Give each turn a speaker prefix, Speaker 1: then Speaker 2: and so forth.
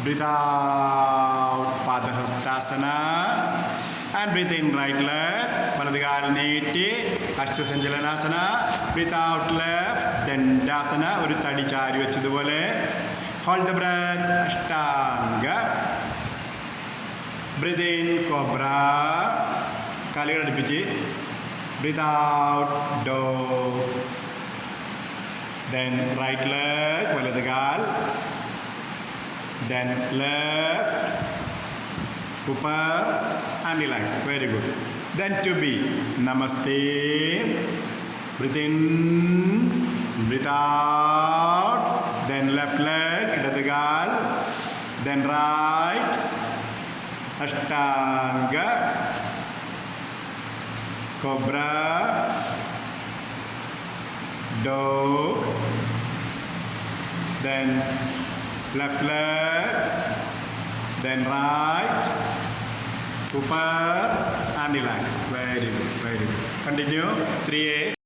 Speaker 1: Breathe out Padahastasana and breathe in right leg. വലതുകാൽ നീട്ടി അശ്വസഞ്ചലനാസന. Breathe out left ദണ്ഡാസന. ഒരു തടി ചാരി വെച്ചതുപോലെ. Hold the breath. Ashtanga. Breathe in cobra. കാലുകൾ അടുപ്പിച്ച്. Breathe out dog. Then right leg, വലതുകാൽ. Then left, upper and relax. Very good. Then to be. Namaste. Breathe in, breathe out. Then left leg, idadukal. Then right. Ashtanga. Cobra. Dog. Then left leg, then right, upper and relax. Very good, very good. Continue. 3A.